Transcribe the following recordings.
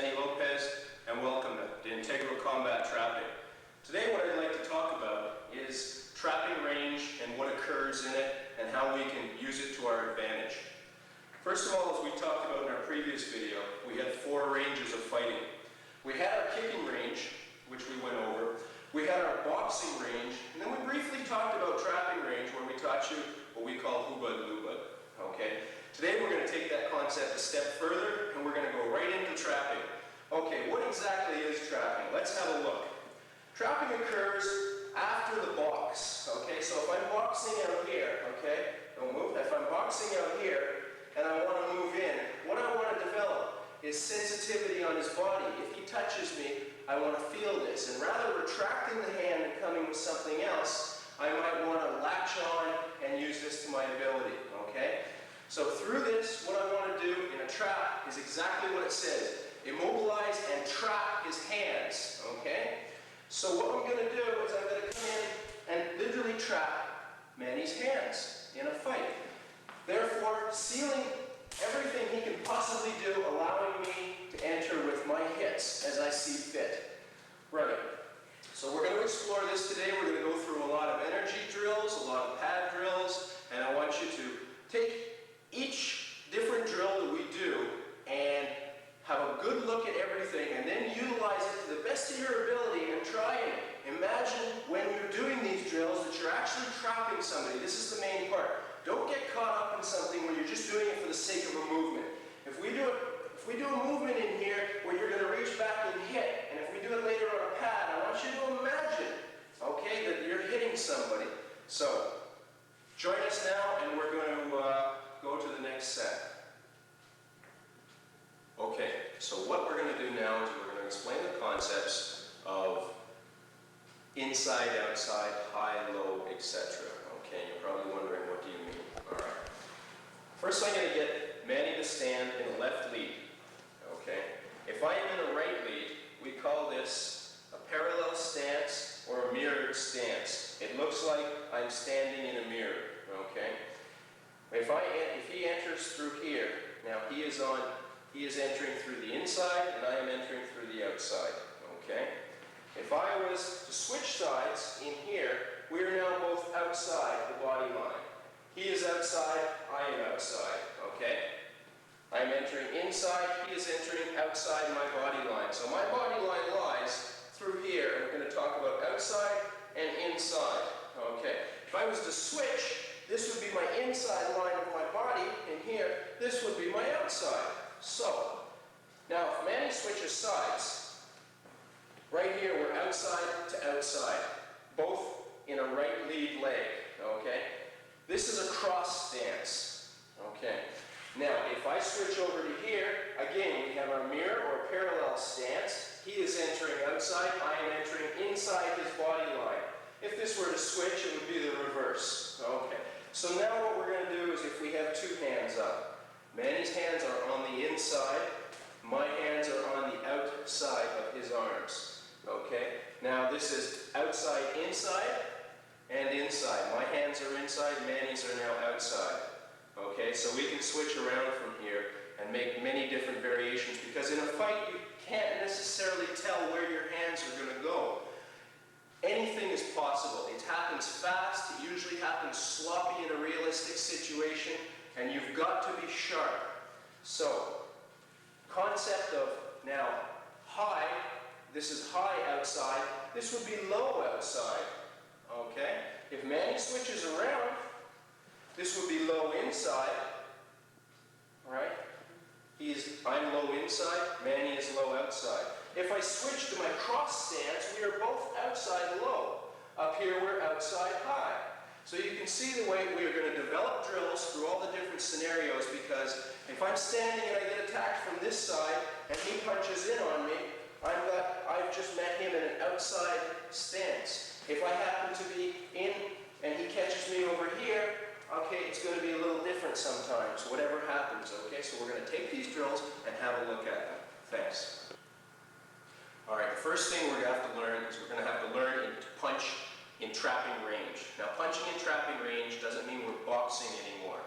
Manny Lopez, and welcome to Integral Combat Trapping. Today what I'd like to talk about is trapping range and what occurs in it and how we can use it to our advantage. First of all, as we talked about in our previous video, we had 4 ranges of fighting. We had our kicking range, which we went over. We had our boxing range, and then we briefly talked about trapping range where we taught you what we call hubad lubad. Okay? Today we're going to take that concept a step further and we're going to go right into trapping. Okay, what exactly is trapping? Let's have a look. Trapping occurs after the box. Okay, so if I'm boxing out here, okay, don't move. If I'm boxing out here and I want to move in, what I want to develop is sensitivity on his body. If he touches me, I want to feel this. And rather retracting the hand and coming with something else, I might want to latch on and use this to my ability. Okay? So through this, what I want to do in a trap is exactly what it says. Immobilize and trap his hands. Okay? So what I'm going to do is I'm going to come in and literally trap Manny's hands in a fight. Therefore, sealing everything he can possibly do, allowing me to enter with my hits as I see fit. Right. So we're going to explore this today. We're going to go through a lot of energy drills, a lot of pad drills, and I want you to take each different drill that we do and have a good look at everything and then utilize it to the best of your ability and try and imagine when you're doing these drills that you're actually trapping somebody. This is the main part. Don't get caught up in something where you're just doing it for the sake of a movement. If we do a movement in here where you're going to reach back and hit, and if we do it later on a pad, I want you to imagine, okay, that you're hitting somebody. So, join us now and we're going to go to the next set. Okay, so what we're going to do now is we're going to explain the concepts of inside, outside, high, low, etc. Okay, you're probably wondering, what do you mean? All right. First, I'm going to get Manny to stand in a left lead. Okay. If I am in a right lead, we call this a parallel stance or a mirrored stance. It looks like I'm standing in a mirror. Okay. If he enters through here, now he is entering through the inside and I am entering through the outside. Okay. If I was to switch sides in here, we are now both outside the body line. He is outside, I am outside. Okay. I am entering inside, he is entering outside my body line. So my body line lies through here. And we're going to talk about outside and inside. Okay. If I was to switch, this would be my inside line of my body, and here, this would be my outside. So, now if Manny switches sides, right here we're outside to outside, both in a right lead leg, okay? This is a cross stance, okay? Now, if I switch over to here, again, we have our mirror or parallel stance. He is entering outside, I am entering inside his body line. If this were to switch, it would be the reverse, okay? So now what we're going to do is if we have 2 hands up, Manny's hands are on the inside, my hands are on the outside of his arms, okay? Now this is outside, inside, and inside. My hands are inside, Manny's are now outside, okay? So we can switch around from here and make many different variations because in a fight you can't necessarily tell where your hands are going to go. Anything is possible. It happens fast, it usually happens sloppy in a realistic situation, and you've got to be sharp. So, concept of now high, this is high outside, this would be low outside. Okay? If Manny switches around, this would be low inside. Right? I'm low inside, Manny is low outside. If I switch to my cross stance, we are both outside low. Up here we're outside high. So you can see the way we are going to develop drills through all the different scenarios because if I'm standing and I get attacked from this side and he punches in on me, I've just met him in an outside stance. If I happen to be in and he catches me over here, okay, it's going to be a little different sometimes, whatever happens, okay? So we're going to take these drills and have a look at them. Thanks. All right, the first thing we're going to have to learn is we're going to have to learn to punch in trapping range. Now, punching in trapping range doesn't mean we're boxing anymore.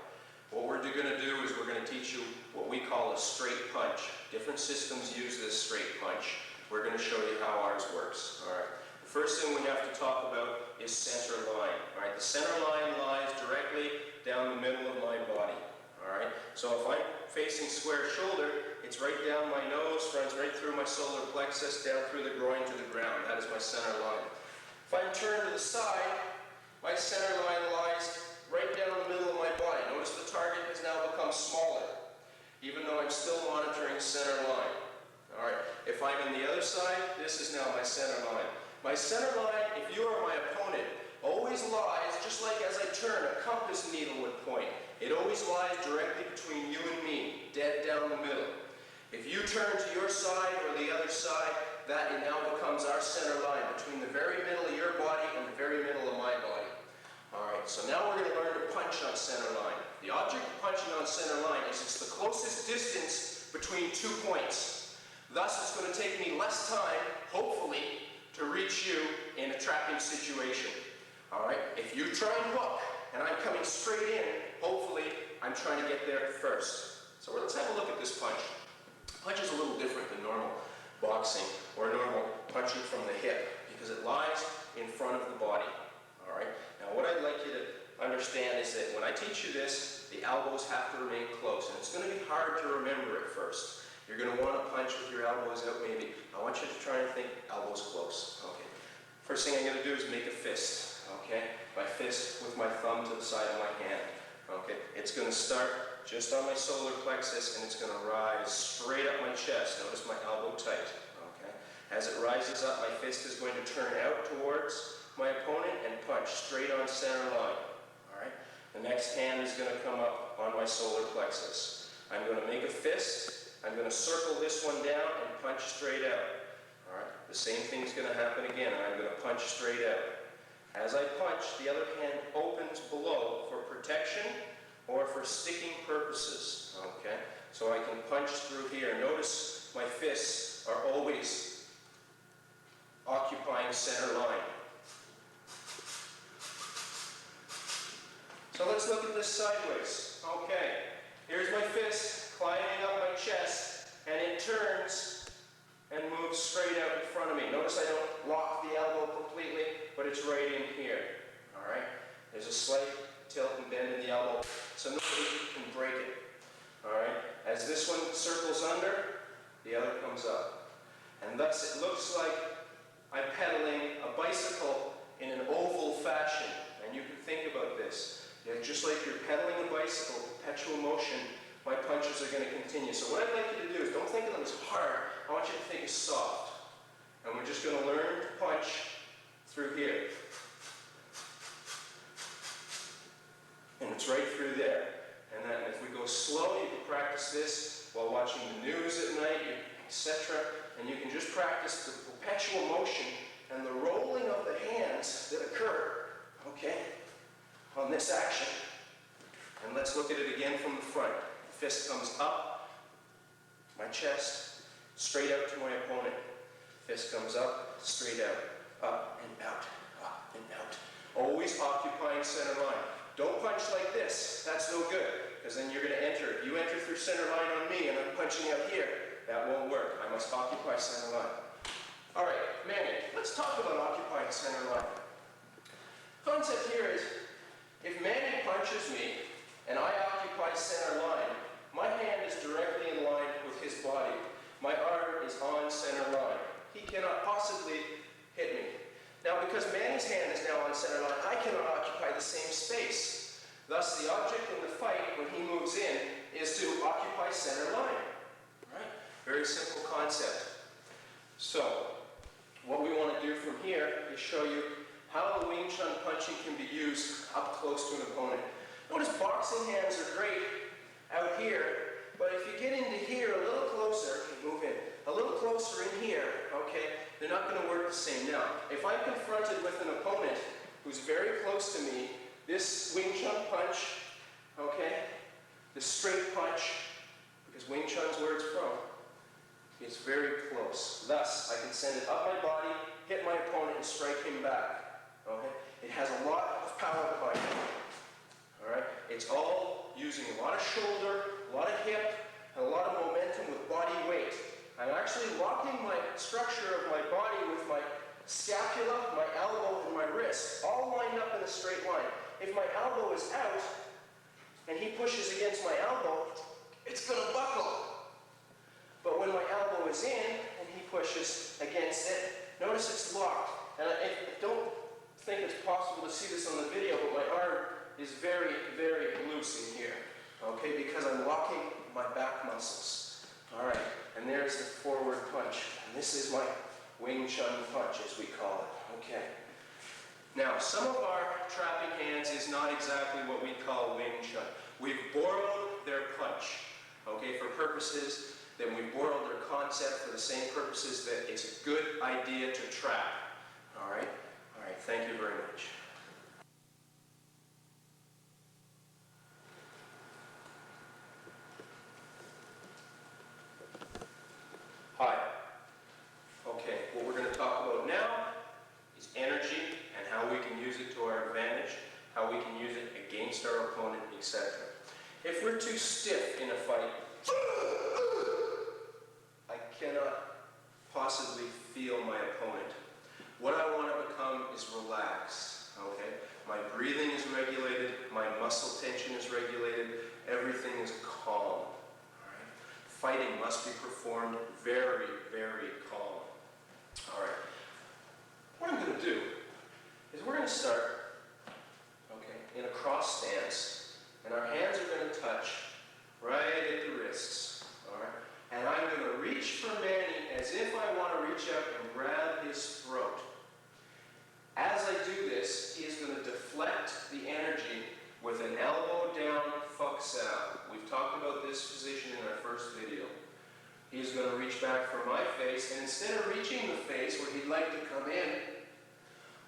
What we're going to do is we're going to teach you what we call a straight punch. Different systems use this straight punch. We're going to show you how ours works. All right. The first thing we have to talk about is center line. All right. The center line lies directly down the middle of my body. All right. So if I'm facing square shoulder, it's right down my nose, runs right through my solar plexus, down through the groin to the ground. That is my center line. If I'm turned to the side, my center line lies right down the middle of my body. Notice the target has now become smaller, even though I'm still monitoring center line. All right. If I'm on the other side, this is now my center line. My center line, if you are my opponent, always lies, just like as I turn, a compass needle would point. It always lies directly between you and me, dead down the middle. If you turn to your side or the other side, that now becomes our center line, between the very middle of your body and the very middle of my body. All right, so now we're going to learn to punch on center line. The object of punching on center line is it's the closest distance between 2 points. Thus, it's going to take me less time, hopefully, to reach you in a trapping situation. All right, if you try and hook, and I'm coming straight in, hopefully, I'm trying to get there first. So let's have a look at this punch. Punch is a little different than normal boxing or normal punching from the hip because it lies in front of the body. All right. Now, what I'd like you to understand is that when I teach you this, the elbows have to remain close, and it's going to be hard to remember at first. You're going to want to punch with your elbows out, maybe. I want you to try and think elbows close. Okay. First thing I'm going to do is make a fist. Okay. My fist with my thumb to the side of my hand. Okay. It's going to start just on my solar plexus, and it's going to rise straight up my chest. Notice my elbow tight. Okay. As it rises up, my fist is going to turn out towards my opponent and punch straight on center line. All right. The next hand is going to come up on my solar plexus. I'm going to make a fist. I'm going to circle this one down and punch straight out. All right. The same thing is going to happen again, and I'm going to punch straight out. As I punch, the other hand opens below for protection or for sticking purposes. Okay. So I can punch through here. Notice my fists are always occupying center line. So let's look at this sideways. Okay, here's my fist climbing up my chest, and it turns and moves straight out in front of me. Notice I don't lock the elbow completely, but it's right in here. All right, there's a slight tilt and bend in the elbow, so nobody can break it. All right, as this one circles under, the other comes up. And thus it looks like I'm pedaling a bicycle in an oval fashion. And you can think about this. Yeah, just like you're pedaling a bicycle, perpetual motion, my punches are going to continue. So what I'd like you to do is don't think of them as hard. I want you to think as soft. And we're just going to learn to punch through here. And it's right through there. And then if we go slow, you can practice this while watching the news at night, etc. And you can just practice the perpetual motion and the rolling of the hands that occur, okay, on this action. And let's look at it again from the front. Fist comes up, my chest, straight out to my opponent. Fist comes up, straight out, up and out, up and out. Always occupying center line. Don't punch like this. That's no good, because then you're going to enter. If you enter through center line on me and I'm punching out here, that won't work. I must occupy center line. All right, Manny, let's talk about occupying center line. Concept here is, if Manny punches me and I occupy center line, my hand is directly in line with his body. My arm is on center line. He cannot possibly hit me. Now, because Manny's hand is now on center line, I cannot occupy the same space. Thus, the object in the fight, when he moves in, is to occupy center line. Right? Very simple concept. So, what we want to do from here is show you how the Wing Chun punching can be used up close to an opponent. Notice boxing hands are great out here, but if you get into here a little closer, move in, a little closer in here, okay, they're not going to work the same. Now, if I'm confronted with an opponent who's very close to me, this Wing Chun punch, okay, this straight punch, because Wing Chun's where it's from, is very close. Thus, I can send it up my body, hit my opponent, and strike him back. Okay? It has a lot of power behind it. All right? It's all using a lot of shoulder, a lot of hip, and a lot of momentum with body weight. I'm actually locking my structure of my body with my scapula, my elbow, and my wrist, all lined up in a straight line. If my elbow is out, and he pushes against my elbow, it's going to buckle. But when my elbow is in, and he pushes against it, notice it's locked. And I don't think it's possible to see this on the video, but my arm is very, very loose in here, okay, because I'm locking my back muscles. All right, and there's the forward punch. And this is my Wing Chun punch, as we call it, okay. Now, some of our trapping hands is not exactly what we call Wing Chun. We've borrowed their punch, okay, for purposes, then we borrowed their concept for the same purposes that it's a good idea to trap. All right, thank you very much. Hi. Okay, what we're going to talk about now is energy and how we can use it to our advantage, how we can use it against our opponent, etc. If we're too stiff in a fight, I cannot possibly feel my opponent. What I want to become is relaxed, okay? My breathing is regulated, my muscle tension is regulated, everything is calm, all right? Fighting must be performed very, very calm. All right, what I'm going to do is we're going to start, okay, in a cross stance, and our hands are going to touch right at the wrists, all right? And I'm going to reach for Manny as if I want to reach out and grab his throat. As I do this, he is going to deflect the energy with an elbow down fuck sound. We've talked about this position in our first video. He's going to reach back for my face, and instead of reaching the face where he'd like to come in,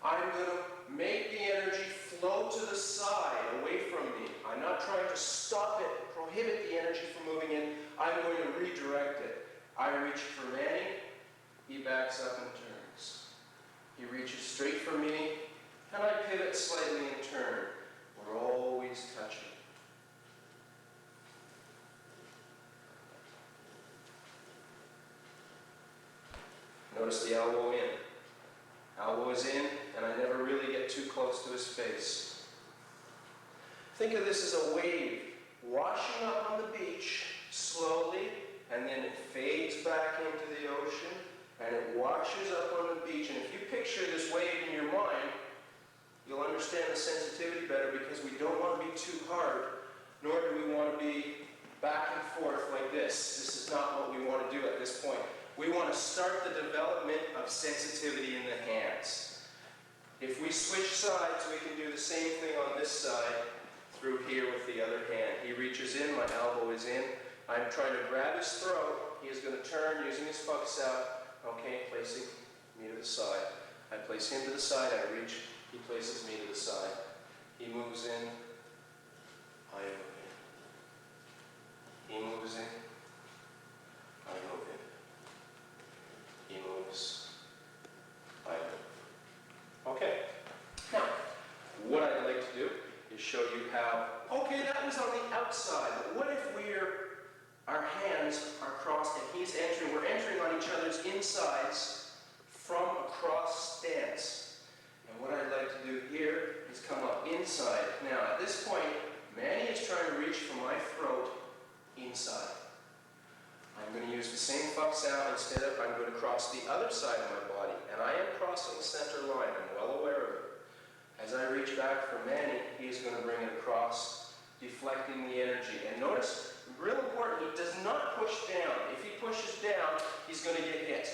I'm going to make the energy flow to the side, away from me. I'm not trying to stop it, prohibit the energy from moving in. I'm going to redirect it. I reach for Manny, he backs up and turns. He reaches straight for me, and I pivot slightly and turn. We're always touching. Notice the elbow in. Elbow is in, and I never really get too close to his face. Think of this as a wave washing up on the beach slowly, and then it fades back into the ocean, and it washes up on the beach. And if you picture this wave in your mind, you'll understand the sensitivity better, because we don't want to be too hard, nor do we want to be back and forth like this. This is not what we want to do at this point. We want to start the development of sensitivity in the hands. If we switch sides, we can do the same thing on this side through here with the other hand. He reaches in, my elbow is in. I'm trying to grab his throat. He is going to turn using his fucks out. Okay, placing me to the side. I place him to the side, I reach, he places me to the side. He moves in, I move in. He moves in, I move in. He moves, I move. Okay, now, what I'd like to do is show you how, okay, that was on the outside, but what if our hands are crossed and he's entering, we're entering on each other's insides from a cross stance. And what I'd like to do here is come up inside. Now, at this point, Manny is trying to reach for my throat inside. I'm going to use the same fuck sound. Instead of, I'm going to cross the other side of my body. And I am crossing the center line. I'm well aware of it. As I reach back for Manny, he is going to bring it across, deflecting the energy. And notice, real important, he does not push down. If he pushes down, he's going to get hit.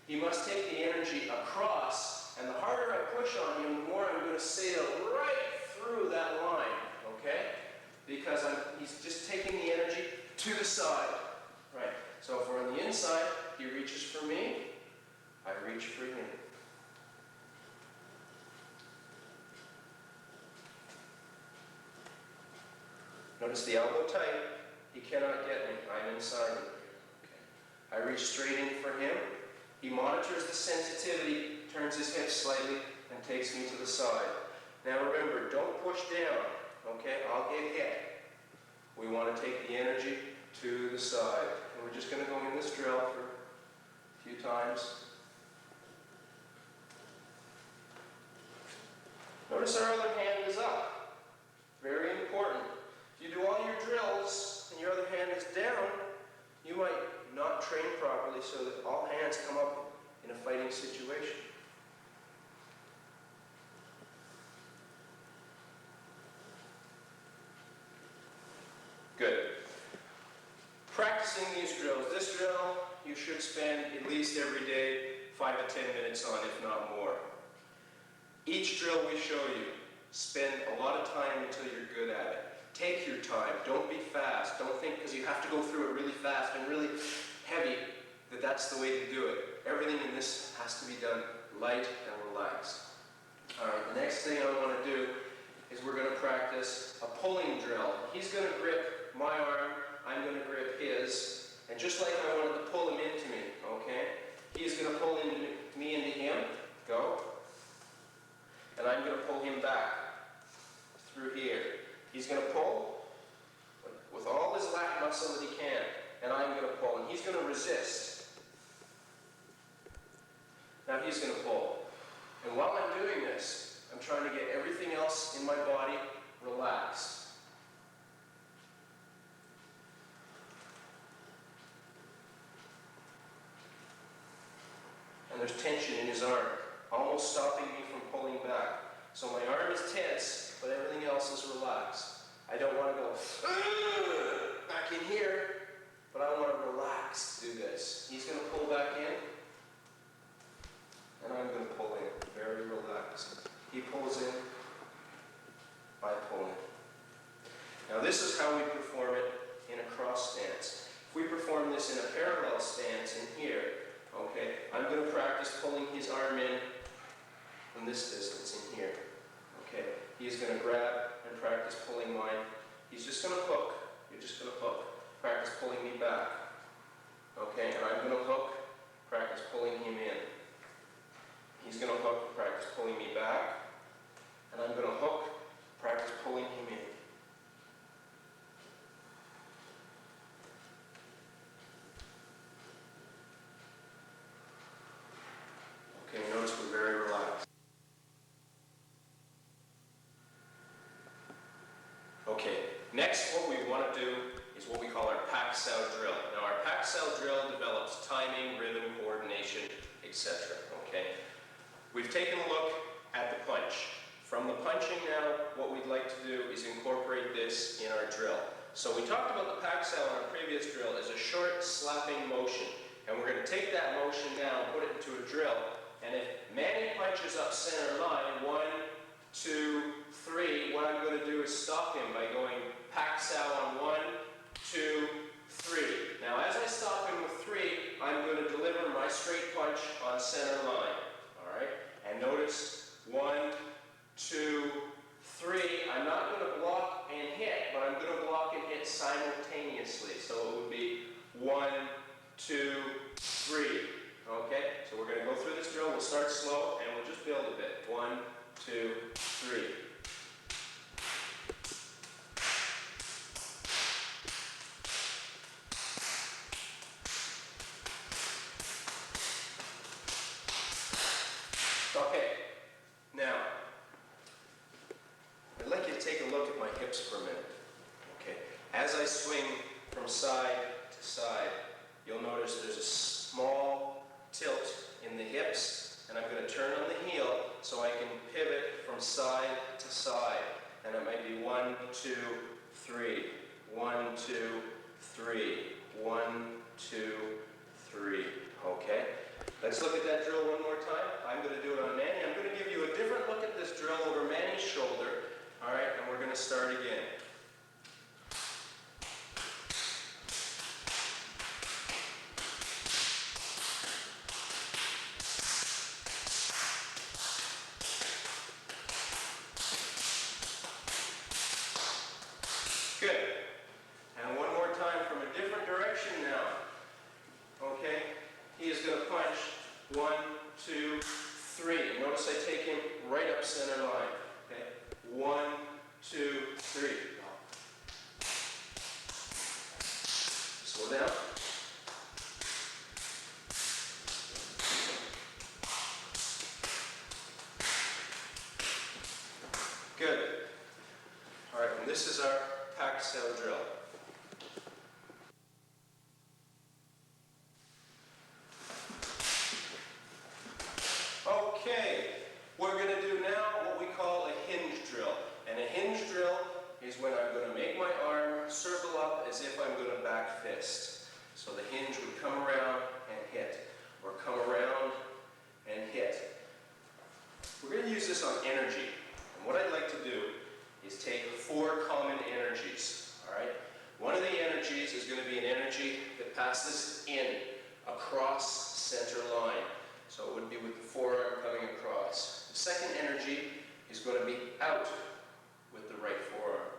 He must take the energy across, and the harder I push on him, the more I'm going to sail right through that line, okay? Because he's just taking the energy to the side. Right, so if we're on the inside, he reaches for me, I reach for him. Notice the elbow tight, he cannot get me, I'm inside him. Okay. I reach straight in for him, he monitors the sensitivity, turns his hips slightly, and takes me to the side. Now remember, don't push down, okay? I'll get hit. We want to take the energy to the side. And we're just going to go in this drill for a few times. Notice our other hand is up. Very important. If you do all your drills and your other hand is down, you might not train properly so that all hands come up in a fighting situation. Good. Practicing these drills. This drill you should spend at least every day 5 to 10 minutes on, if not more. Each drill we show you, spend a lot of time until you're good at it. Take your time. Don't be fast. Don't think because you have to go through it really fast and really heavy that that's the way to do it. Everything in this has to be done light and relaxed. All right, the next thing I want to do is we're going to practice a pulling drill. He's going to grip my arm. I'm going to grip his. And just like I wanted to pull him into me, okay? He's going to pull me into him. Go. And I'm going to pull him back through here. He's going to pull with all his lat muscle that he can, and I'm going to pull, and he's going to resist. Now he's going to pull. And while I'm doing this, I'm trying to get everything else in my body relaxed. And there's tension in his arm, almost stopping me from pulling back. So my arm is tense, but everything else is relaxed. I don't want to go back in here, but I want to relax to do this. He's going to pull back in, and I'm going to pull in. Very relaxed. He pulls in, I pull in. Now this is how we perform it in a cross stance. If we perform this in a parallel stance in here, okay, I'm going to practice pulling his arm in from this distance in here. Okay, he's going to grab and practice pulling mine. He's just going to hook. You're just going to hook. Practice pulling me back. Okay, and I'm going to hook. Practice pulling him in. He's going to hook. Practice pulling me back. And I'm going to hook. Practice pulling him in. Okay, notice we're very relaxed. Okay, next what we want to do is what we call our pack-sow drill. Now our pack-sow drill develops timing, rhythm, coordination, etc. Okay? We've taken a look at the punch. From the punching now, what we'd like to do is incorporate this in our drill. So we talked about the pack-sow in our previous drill as a short slapping motion. And we're going to take that motion now and put it into a drill. And if Manny punches up center line, 1, 2, 3, what I'm going to do is stop him by going pack-sow on 1, 2, 3. Now as I stop him with 3, I'm going to deliver my straight punch on center line. Alright? And notice 1, 2, 3. I'm not going to block and hit, but I'm going to block and hit simultaneously. So it would be 1, 2, 3. Okay? So we're going to go through this drill. We'll start slow and we'll just build a bit. 1, 2, 3. Okay, now, I'd like you to take a look at my hips for a minute. Okay, as I swing from side to side, you'll notice there's a small tilt in the hips, and I'm going to turn on the heel so I can pivot from side to side. And it might be 1, 2, 3, 1, 2, 3, 1, 2, 3. Okay? Let's look at that drill one more time. I'm going to do it on Manny. I'm going to give you a different look at this drill over Manny's shoulder. All right, and we're going to start again. Good. And one more time from a different direction now. Okay? He is going to punch 1, 2, 3. Notice I take him right up center line. Okay? 1, 2, 3. Slow down. Good. All right, and this is our packed cell drill. Okay, we're going to do now what we call a hinge drill. And a hinge drill is when I'm going to make my arm circle up as if I'm going to back fist. So the hinge would come around and hit, or come around and hit. We're going to use this on energy. And what I'd like to do is take 4 common energies. All right? One of the energies is going to be an energy that passes in across center line. So it would be with the forearm coming across. The second energy is going to be out with the right forearm.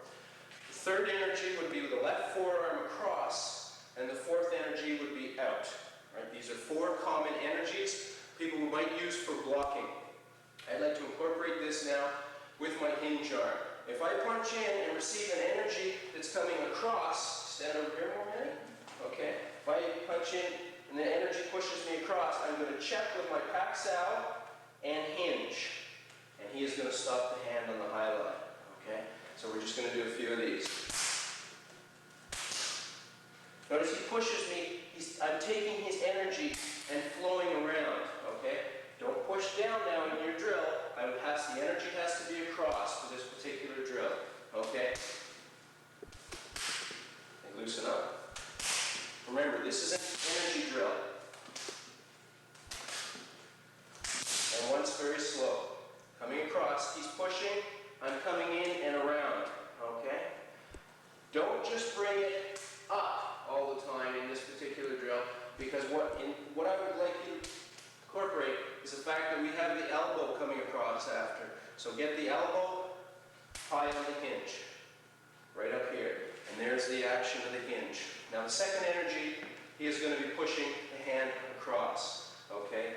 The third energy would be with the left forearm across, and the fourth energy would be out. Right? These are 4 common energies people might use for blocking. I'd like to incorporate this now with my hinge arm. If I punch in and receive an energy that's coming across, stand over here more minute. Okay. If I punch in and the energy pushes me across, I'm going to check with my pack sal and hinge. And he is going to stop the hand on the high line. Okay? So we're just going to do a few of these. Notice he pushes me. I'm taking his energy and flowing around. Okay? Don't push down now in your drill. The energy has to be across for this particular drill. Okay? And loosen up. Remember, this is an energy drill. And one's very slow. Coming across, he's pushing, I'm coming in and around. Okay? Don't just bring it up all the time in this particular drill, because what I would like you to incorporate is the fact that we have the elbow coming across after. So get the elbow high on the hinge, right up here. And there's the action of the hinge. Now the second energy, he is going to be pushing the hand across. Okay?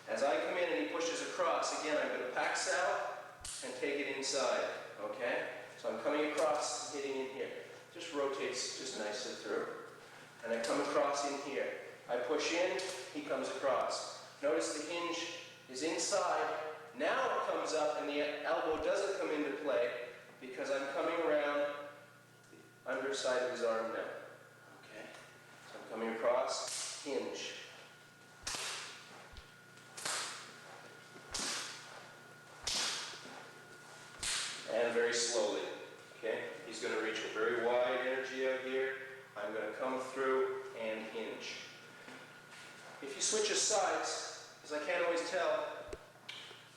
As I come in and he pushes across, again I'm going to pack sal and take it inside. Okay? So I'm coming across, hitting in here. Just rotates just nicely through. And I come across in here. I push in, he comes across. Notice the hinge is inside. Now it comes up and the elbow doesn't come into play because I'm coming around the underside of his arm now. Okay? So I'm coming across, hinge. And very slowly. Okay? He's going to reach a very wide energy out here. I'm going to come through and hinge. If you switch his sides, because I can't always tell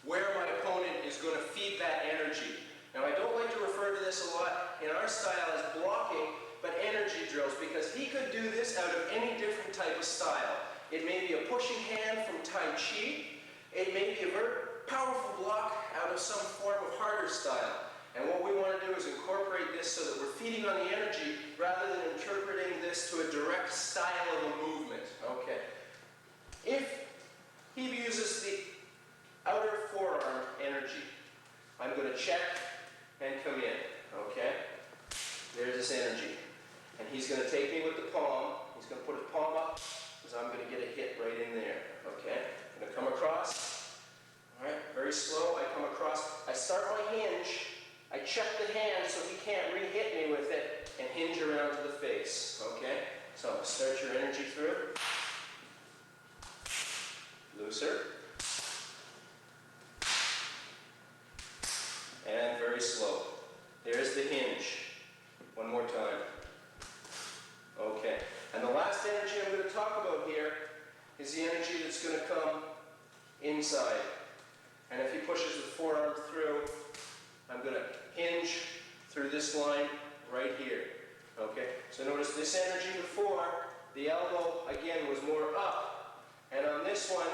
where my opponent is going to feed that energy. Now I don't like to refer to this a lot in our style as blocking, but energy drills, because he could do this out of any different type of style. It may be a pushing hand from Tai Chi. It may be a very powerful block out of some form of harder style. And what we want to do is incorporate this so that we're feeding on the energy rather than interpreting this to a direct style of a movement. Okay. If he uses the outer forearm energy, I'm going to check and come in. Okay? There's this energy. And he's going to take me with the palm. He's going to put his palm up because I'm going to get a hit right in there. Okay? I'm going to come across. All right? Very slow. I come across. I start my hinge. I check the hand so he can't re-hit me with it and hinge around to the face. Okay? So start your energy through. Looser. And very slow. There's the hinge. One more time. Okay. And the last energy I'm going to talk about here is the energy that's going to come inside. And if he pushes the forearm through, I'm going to hinge through this line right here. Okay? So notice this energy before, the elbow, again, was more up. And on this one,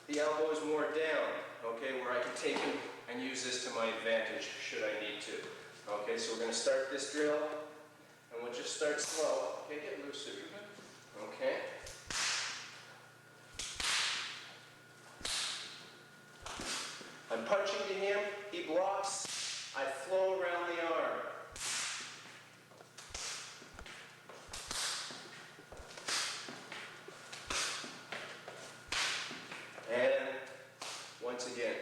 the elbow is more down. Okay? Where I can take him and use this to my advantage should I need to. Okay? So we're going to start this drill. And we'll just start slow. Okay? Get looser. Okay? I'm punching to him. He blocks. I flow around the arm. once again.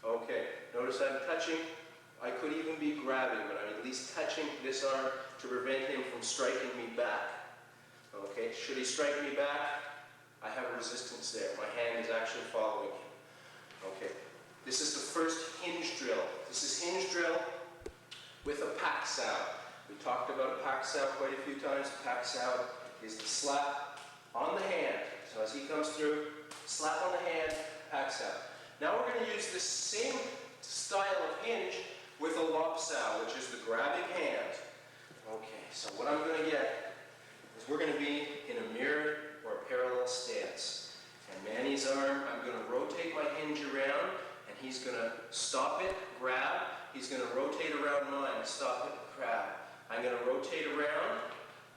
Okay, notice I'm touching. I could even be grabbing, but I'm at least touching this arm to prevent him from striking me back. Okay, should he strike me back, I have a resistance there. My hand is actually following him. Okay, this is the first hinge drill. This is hinge drill with a pack sow. We talked about a pack sow quite a few times. A pack sow is the slap on the hand. So as he comes through, slap on the hand, pack sow. Now we're going to use this same style of hinge with a lop sow, which is the grabbing hand. Okay, so what I'm going to get is we're going to be in a mirrored or a parallel stance. And Manny's arm, I'm going to rotate my hinge around, and he's going to stop it, grab. He's going to rotate around mine, stop it, grab. I'm going to rotate around,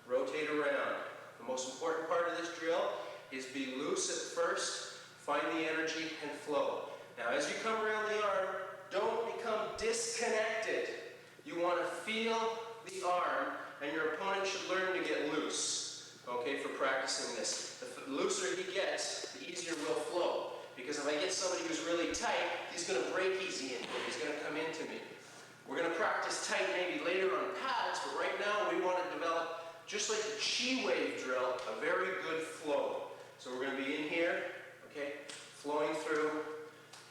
rotate around. The most important part of this drill is be loose at first, find the energy, and flow. Now, as you come around the arm, don't become disconnected. You want to feel the arm, and your opponent should learn to get loose, okay, for practicing this. The looser he gets, the easier we'll flow. Because if I get somebody who's really tight, he's going to break easy into it. He's going to come into me. We're going to practice tight maybe later on pads, but right now we want to develop, just like the chi wave drill, a very good flow. So we're going to be in here, okay, flowing through.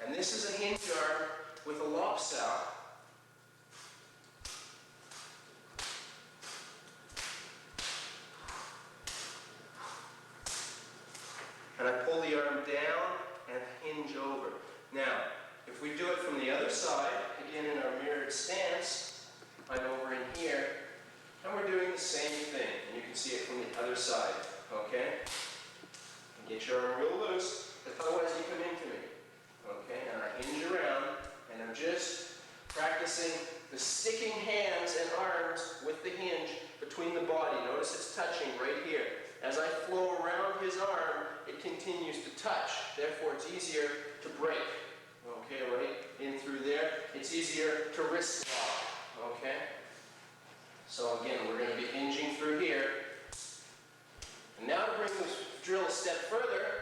And this is a hinge arm with a lop sow. And I pull the arm down and hinge over. Now, if we do it from the other side, again in our mirrored stance, I'm over in here, and we're doing the same thing. And you can see it from the other side, okay? And get your arm real loose, because otherwise you come into me. Okay, and I hinge around, and I'm just practicing the sticking hands and arms with the hinge between the body. Notice it's touching right here. As I flow around his arm, it continues to touch. Therefore, it's easier to break. Okay, right in through there. It's easier to wrist lock. Okay? So again, we're going to be hinging through here. And now to bring this drill a step further,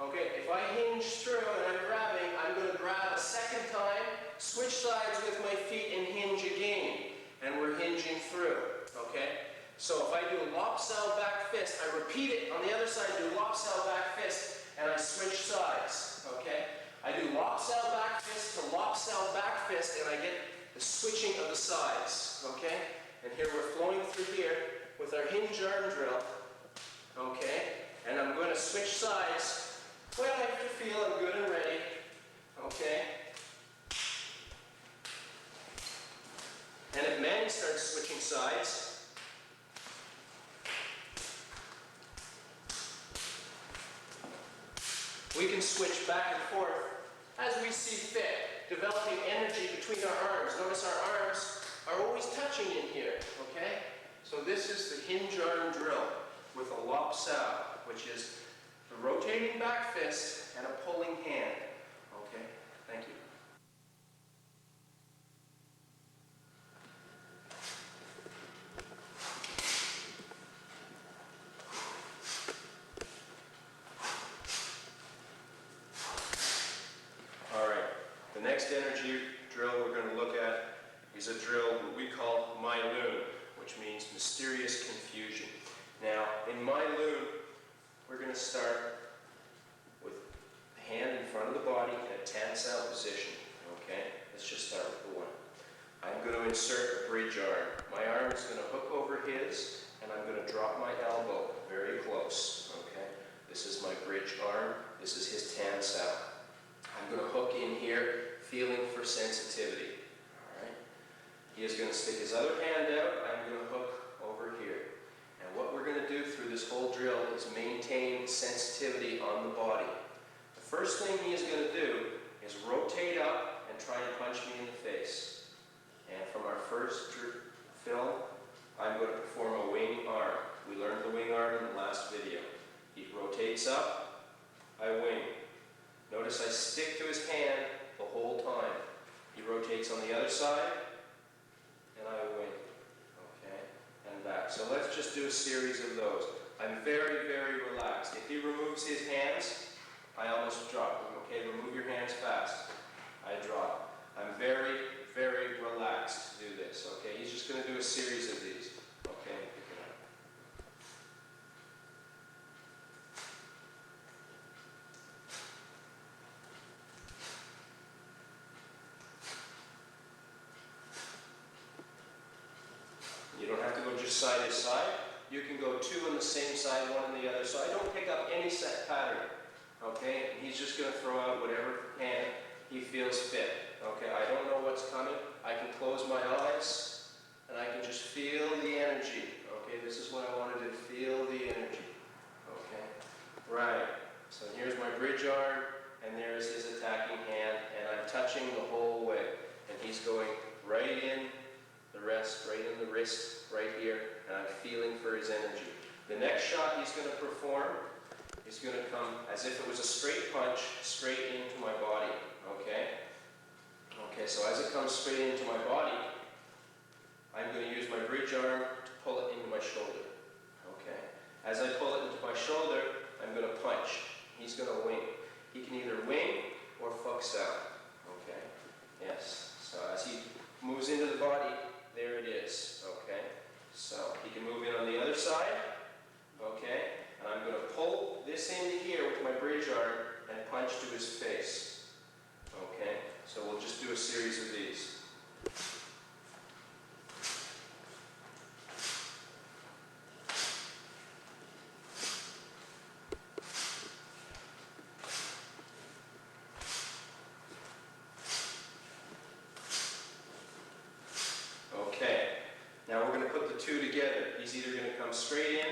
okay, if I hinge through and I'm grabbing, I'm going to grab a second time, switch sides with my feet and hinge again. And we're hinging through. Okay? So if I do a lop sow back fist, I repeat it on the other side, do lop sow back fist, and I switch sides. Okay? I do lop sow back fist to lop sow back fist, and I get the switching of the sides. Okay? And here we're flowing through here with our hinge arm drill. Okay? And I'm going to switch sides when I feel I'm good and ready. Okay? And if Manny starts switching sides, we can switch back and forth as we see fit, developing energy between our arms. Notice our arms are always touching in here, okay? So this is the hinge arm drill with a lop sow, which is the rotating back fist and a pulling hand. Okay, thank you. All right, the next energy drill we're going to look at is a drill that we call My Loon, which means mysterious confusion. Now, in My Loon, we're going to start with the hand in front of the body in a tan-sow position. Okay, let's just start with the one. I'm going to insert a bridge arm. My arm is going to hook over his, and I'm going to drop my elbow very close. Okay, this is my bridge arm. This is his tan-sow. I'm going to hook in here, feeling for sensitivity. All right. He is going to stick his other hand out. I'm going to hook over here. And what we're going to do through this whole drill is maintain sensitivity on the body. The first thing he is going to do is rotate up and try and punch me in the face. And from our first film, I'm going to perform a wing arm. We learned the wing arm in the last video. He rotates up, I wing. Notice I stick to his hand the whole time. He rotates on the other side, and I wing. Okay, and back. So let's just do a series of those. I'm very, very relaxed. If he removes his hands, I almost drop him. Okay, remove your hands. hands fast. I drop. I'm very, very relaxed to do this, okay? He's just going to do a series of these, okay? Pick it up. You don't have to go just side to side. You can go two on the same side, one on the other. So I don't pick up any set pattern, okay? He's just going to throw out whatever hand he feels fit, okay? I don't know what's coming. I can close my eyes, and I can just feel the energy, okay? This is what I wanted to feel the energy, okay? Right. So here's my bridge arm, and there's his attacking hand, and I'm touching the whole way. And he's going right in the rest, right in the wrist, right here, and I'm feeling for his energy. The next shot he's going to perform is going to come as if it was a straight punch, straight into my body, okay? Okay, so as it comes straight into my body, I'm going to use my bridge arm to pull it into my shoulder, okay? As I pull it into my shoulder, I'm going to punch. He's going to wing. He can either wing or fucks out, okay? Yes, so as he moves into the body, there it is, okay? So he can move in on the other side, okay? And I'm going to pull this into here with my bridge arm and punch to his face, okay? So we'll just do a series of these. Okay, now we're going to put the two together. He's either going to come straight in,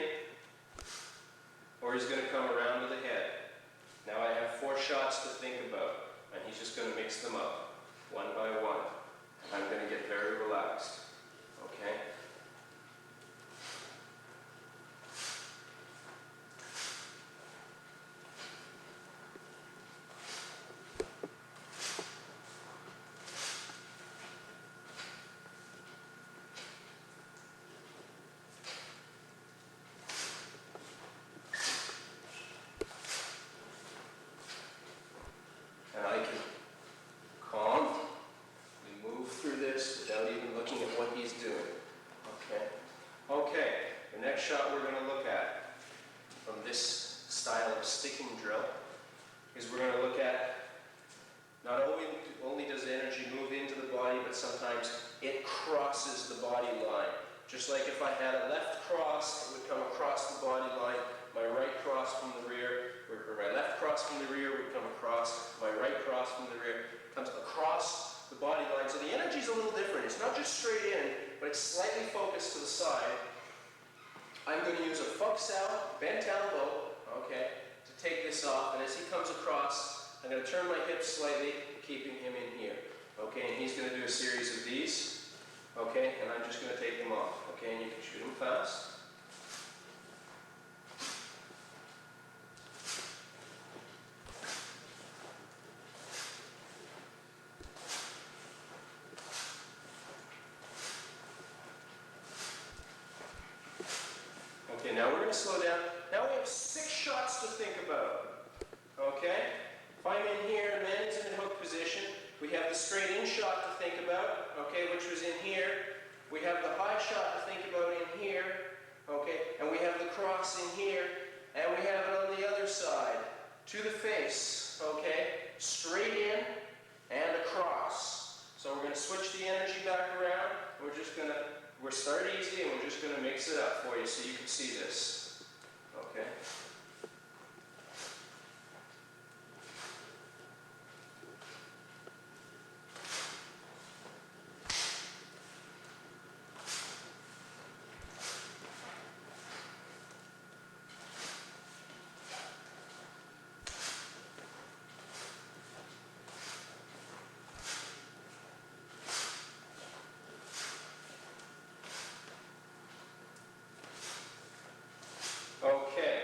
or he's going to come around to the head. Now I have 4 shots to think about, and he's just going to mix them up, one by one. And I'm going to get very relaxed, okay? And I can calmly move through this without even looking at what he's doing. Okay? Okay, the next shot we're going to look at from this style of sticking drill is we're going to look at not only does energy move into the body, but sometimes it crosses the body line. Just like if I had a left cross, it would come across the body line. My right cross from the rear, or my left cross from the rear would come across. My right cross from the rear comes across the body line. So the energy is a little different. It's not just straight in, but it's slightly focused to the side. I'm going to use a fucks out, bent elbow, okay, to take this off. And as he comes across, I'm going to turn my hips slightly, keeping him in here. Okay, and he's going to do a series of these. Okay, and I'm just going to take them off. Okay, and you can shoot them fast. Okay, now we're going to slow down. Now we have 6 shots to think about. Okay? If I'm in here and man is in a hook position, we have the straight in shot to think about, okay, which was in here. We have the high shot to think about in here, okay, and we have the cross in here, and we have it on the other side, to the face, okay, straight in and across. So we're going to switch the energy back around. We're start easy, and we're just going to mix it up for you so you can see this, okay? Okay,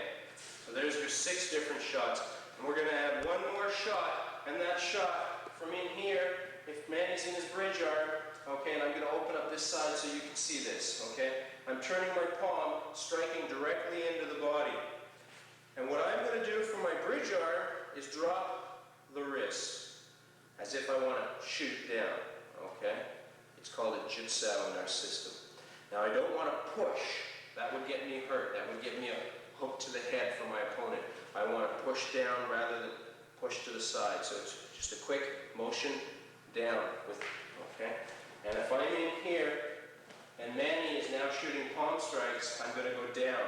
so there's your 6 different shots. And we're going to add one more shot, and that shot from in here, if Manny's in his bridge arm, okay, and I'm going to open up this side so you can see this, okay? I'm turning my palm, striking directly into the body. And what I'm going to do for my bridge arm is drop the wrist, as if I want to shoot down, okay? It's called a jitsao in our system. Now I don't want to push. That would get me hurt. That would get me a hook to the head from my opponent. I want to push down rather than push to the side. So it's just a quick motion down with, okay? And if I'm in here and Manny is now shooting palm strikes, I'm going to go down.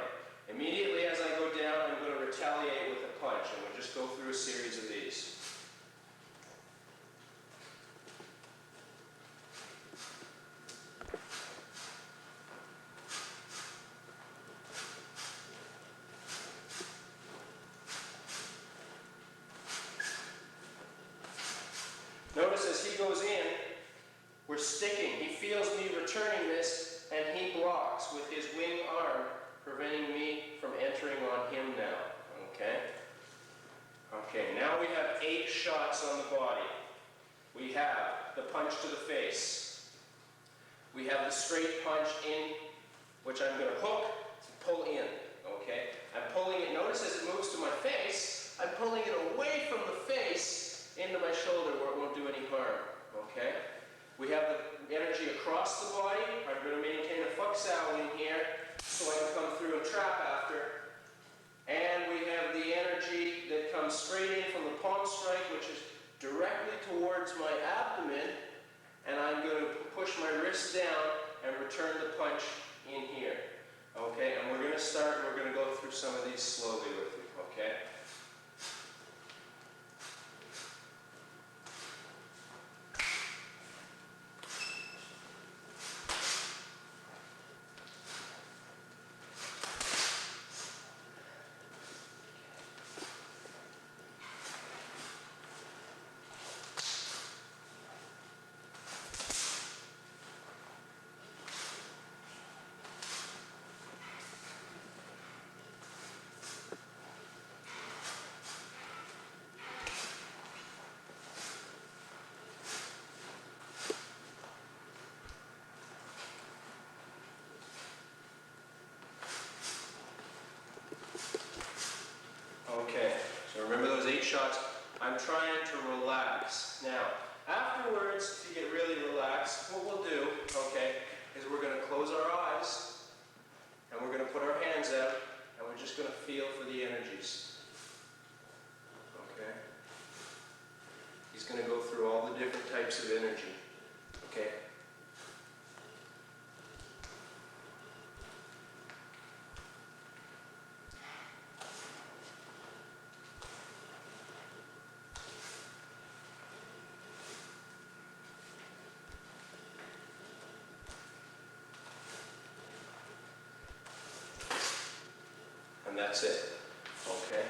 Immediately as I go down, I'm going to retaliate with a punch, and we'll just go through a series of these. Notice as he goes in, we're sticking. He feels me returning this, and he blocks with his wing arm, preventing me from entering on him now. Okay? Okay, now we have 8 shots on the body. We have the punch to the face. We have the straight punch in, which I'm going to hook and pull in. Okay? I'm pulling it. Notice as it moves to my face, I'm pulling it away from the face into my shoulder where it won't do any harm. Okay? We have the energy across the body. I'm going to maintain a fuksao in here so I can come through and trap after. And we have the energy that comes straight in from the palm strike, which is directly towards my abdomen. And I'm going to push my wrist down and return the punch in here. Okay? And we're going to go through some of these slowly with you. Okay? Okay, so remember those 8 shots? I'm trying to relax. Now, afterwards, to get really relaxed, what we'll do, okay, is we're going to close our eyes, and we're going to put our hands out, and we're just going to feel for the energies. Okay? He's going to go through all the different types of energy. Okay? And that's it. Okay?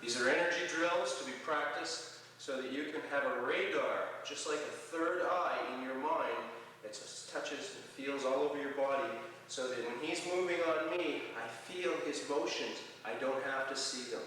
These are energy drills to be practiced so that you can have a radar, just like a third eye in your mind, that just touches and feels all over your body, so that when he's moving on me, I feel his motions. I don't have to see them.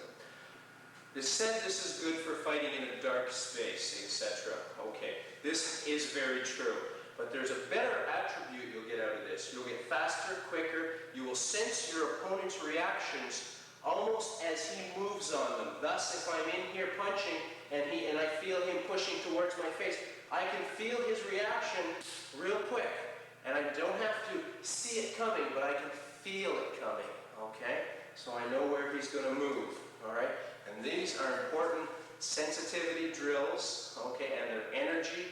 It's said this is good for fighting in a dark space, etc. Okay, this is very true. But there's a better attribute you'll get out of this. You'll get faster, quicker. You will sense your opponent's reactions almost as he moves on them. Thus, if I'm in here punching and I feel him pushing towards my face, I can feel his reaction real quick. And I don't have to see it coming, but I can feel it coming. Okay? So I know where he's going to move. All right? And these are important sensitivity drills. Okay? And their energy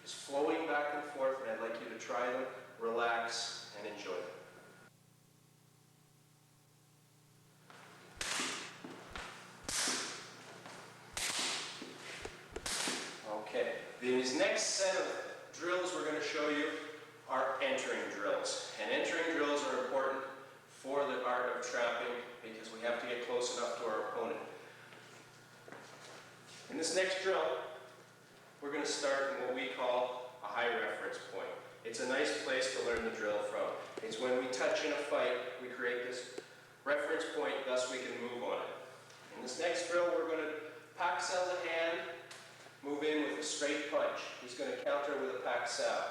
is flowing back and forth, and I'd like you to try them, relax, and enjoy them. Okay, these next set of drills we're going to show you are entering drills. And entering drills are important for the art of trapping because we have to get close enough to our opponent. In this next drill, we're going to start in what we call a high reference point. It's a nice place to learn the drill from. It's when we touch in a fight, we create this reference point, thus we can move on it. In this next drill, we're going to pack sell the hand, move in with a straight punch. He's going to counter with a pack sell.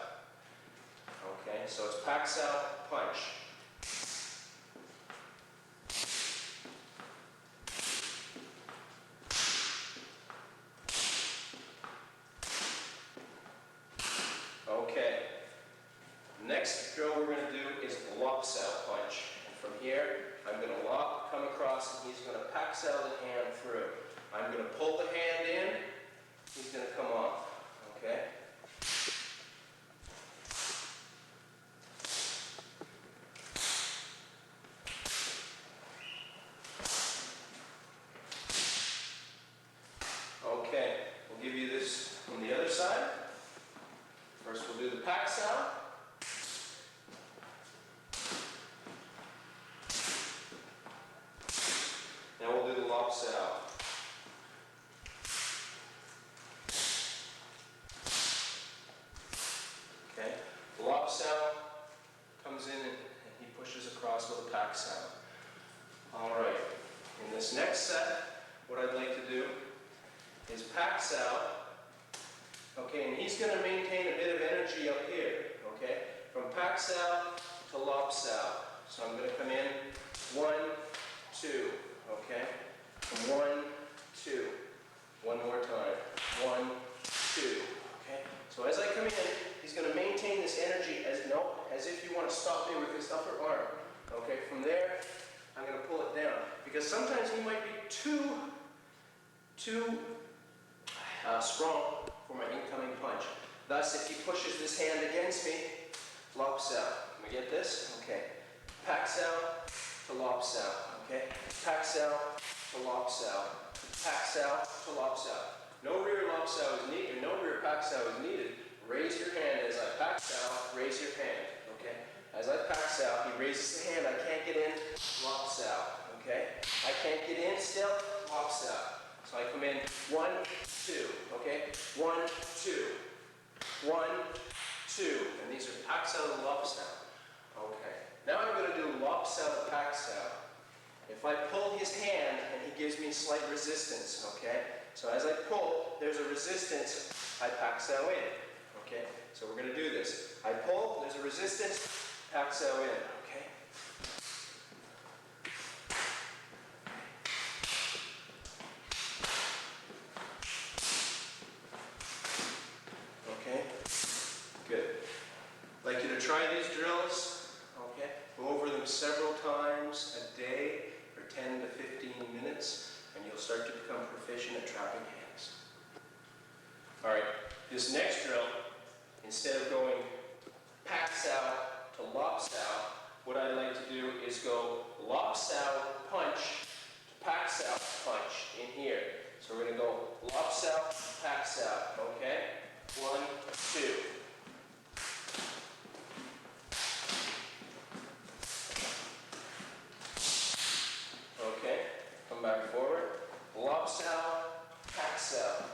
Okay, so it's pack sell, punch. next drill we're going to do is lopsail punch. And from here, I'm going to lop, come across, and he's going to pack-sail the hand through. I'm going to pull the hand in, he's going to come off, okay? Okay, we'll give you this on the other side. First we'll do the pack-sail. Now we'll do the lopsail. Okay, the lopsail comes in and he pushes across with a pack-sail. All right, in this next set, what I'd like to do is pack-sail. Okay, and he's going to maintain a bit of energy up here. Okay, from pack-sail to lopsail. So I'm going to come in 1, 2. Okay, from 1, 2. One more time. 1, 2. Okay, so as I come in, he's going to maintain this energy as if you want to stop me with his upper arm. Okay, from there, I'm going to pull it down because sometimes he might be too strong for my incoming punch. Thus, if he pushes this hand against me, lopsail. Can we get this? Okay. Pack-sail to lopsail. Okay. Pack-sail to lopsail. Pack-sail to lopsail. No rear lopsail is needed. No rear pack-sail is needed. Raise your hand as I pack-sail. Raise your hand. Okay. As I pack-sail, he raises the hand. I can't get in. Lopsail. Okay. I can't get in still. Lopsail. So I come in 1, 2, okay? 1, 2, 1, 2, and these are pack-sail and lopsail. Okay. Now I'm going to do lopsail to pack-sail. If I pull his hand and he gives me slight resistance, okay? So as I pull, there's a resistance. I pack-sail in. Okay. So we're going to do this. I pull. There's a resistance. Pack-sail in. Okay. Good. I'd like you to try these drills, okay? Go over them several times a day for 10 to 15 minutes, and you'll start to become proficient at trapping hands. All right, this next drill, instead of going pack-sail to lopsail, what I'd like to do is go lopsail punch to pack-sail punch in here. So we're going to go lopsail, pack-sail, okay? 1, 2. Okay, come back forward. Lopsail, pack-sail.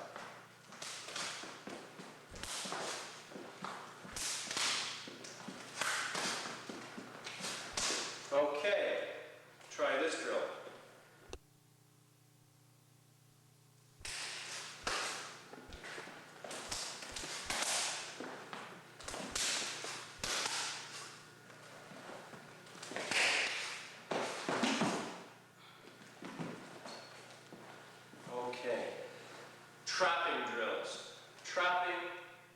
Okay, try this drill. Okay, trapping drills. Trapping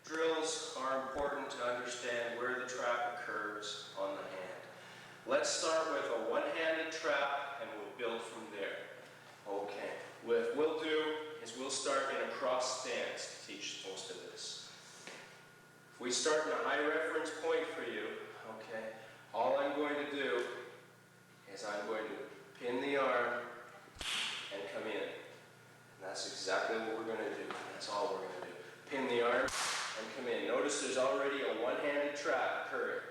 drills are important to understand where the trap occurs on the hand. Let's start with a one-handed trap and we'll build from there. Okay, what we'll do is we'll start in a cross stance to teach most of this. If we start in a high reference point for you, okay, all I'm going to do is I'm going to pin the arm and come in. That's exactly what we're going to do. That's all we're going to do. Pin the arm and come in. Notice there's already a one-handed trap occurring.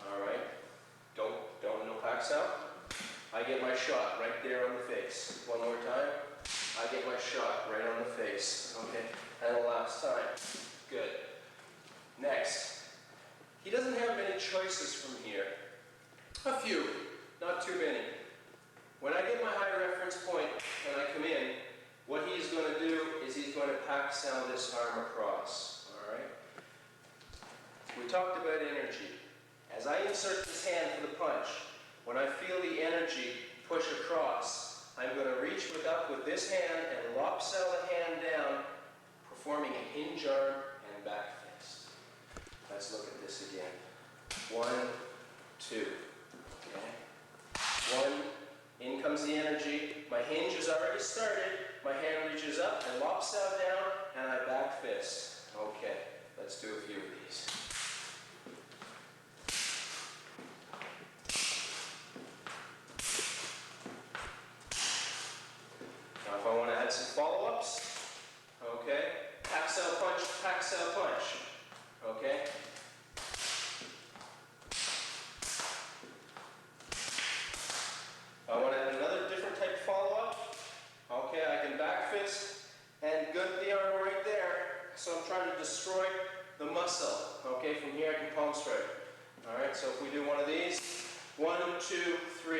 All right. No pack-sail. I get my shot right there on the face. One more time. I get my shot right on the face. Okay. And the last time. Good. Next. He doesn't have many choices from here. A few. Not too many. When I get my high reference point and I come in, what he's going to do is he's going to pack-sail this arm across. All right? We talked about energy. As I insert this hand for the punch, when I feel the energy push across, I'm going to reach up with this hand and lopsail the hand down, performing a hinge arm and back fist. Let's look at this again. 1, 2. Okay. 1, in comes the energy. My hinge is already started. My hand reaches up, I lops out down, and I back fist. Okay, let's do a few of these. Now if I want to add some follow-ups, okay, pax out punch, okay? I want to add another different type of follow-up. Okay, I can back fist and gut the arm right there. So I'm trying to destroy the muscle. Okay, from here I can palm strike. All right, so if we do one of these, 1, 2, 3.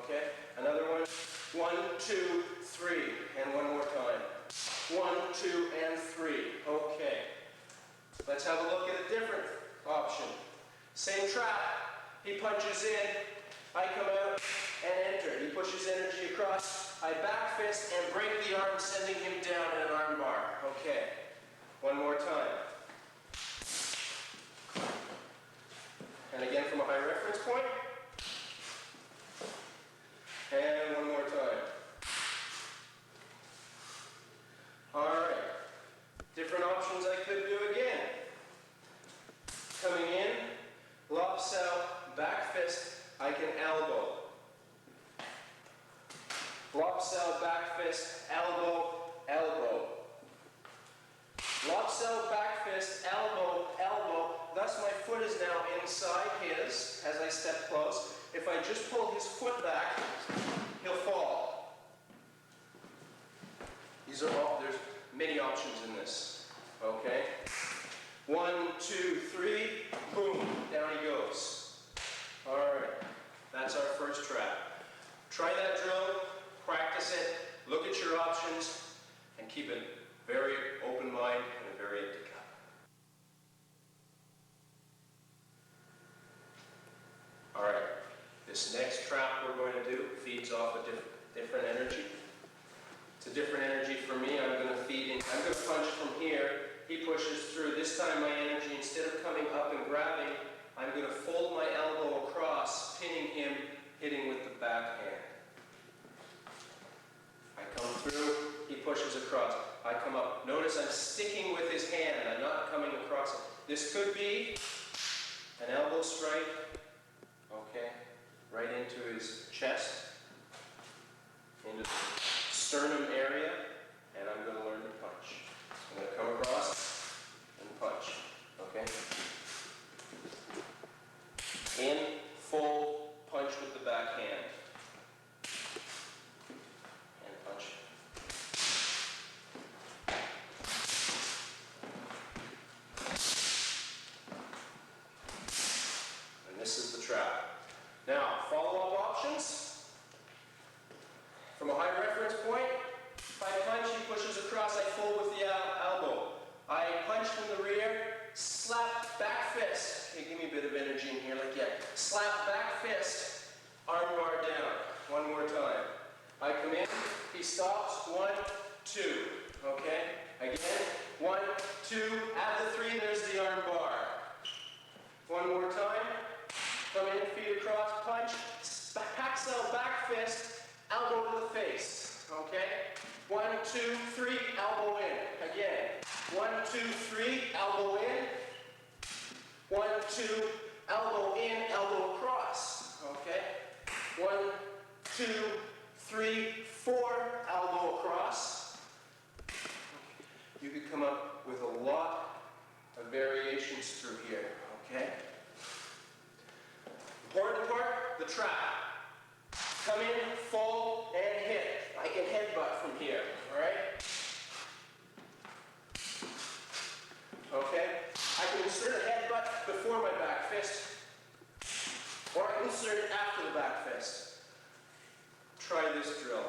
Okay, another one, 1, 2, 3, and one more time. 1, 2, and 3. Okay, let's have a look at a different option. Same trap. He punches in, I come out and enter. He pushes energy across. I back fist and break the arm, sending him down in an arm bar. Okay, one more time. And again from a high reference point. And one more time. All right, different options I could do again. Coming in, lops out, back fist, I can elbow. Lops out, back fist, elbow, elbow. Lops out, back fist, elbow, elbow. Thus my foot is now inside his as I step close. If I just pull his foot back, he'll fall. These are all, there's many options in this. Okay? 1, 2, 3, boom, down he goes. All right, that's our first trap. Try that drill, practice it, look at your options, and keep a very open mind and a very empty cup. All right, this next trap we're going to do feeds off a different energy. It's a different energy for me. I'm going to punch from here. He pushes through. This time my energy, instead of coming up and grabbing, I'm going to fold my elbow across, pinning him, hitting with the backhand. I come through, he pushes across. I come up. Notice I'm sticking with his hand. I'm not coming across it. This could be an elbow strike, okay, right into his chest, into the sternum area, and I'm going to learn to punch. I'm going to come across and punch, okay? In, fold, punch with the backhand. And punch. And this is the trap. Now, follow-up options. From a high reference point, if I punch, he pushes across, I fold with the elbow. I punch from the rear, slap, back fist. Okay, give me a bit of energy in here, like, yeah. Slap, back fist, arm bar down. One more time. I come in, he stops, 1, 2. Okay? Again, 1, 2, add the 3, there's the arm bar. One more time. Come in, feet across, punch, packs out, back fist, elbow to the face. Okay? 1, 2, 3, elbow in. Again. 1, 2, 3, elbow in. 1, 2, elbow in, elbow across. Okay? 1, 2, 3, 4, elbow across. You could come up with a lot of variations through here. Okay? Important part, the trap. Come in, fold, and hit. I can headbutt from here, all right? Okay? I can insert a headbutt before my back fist, or I can insert it after the back fist. Try this drill.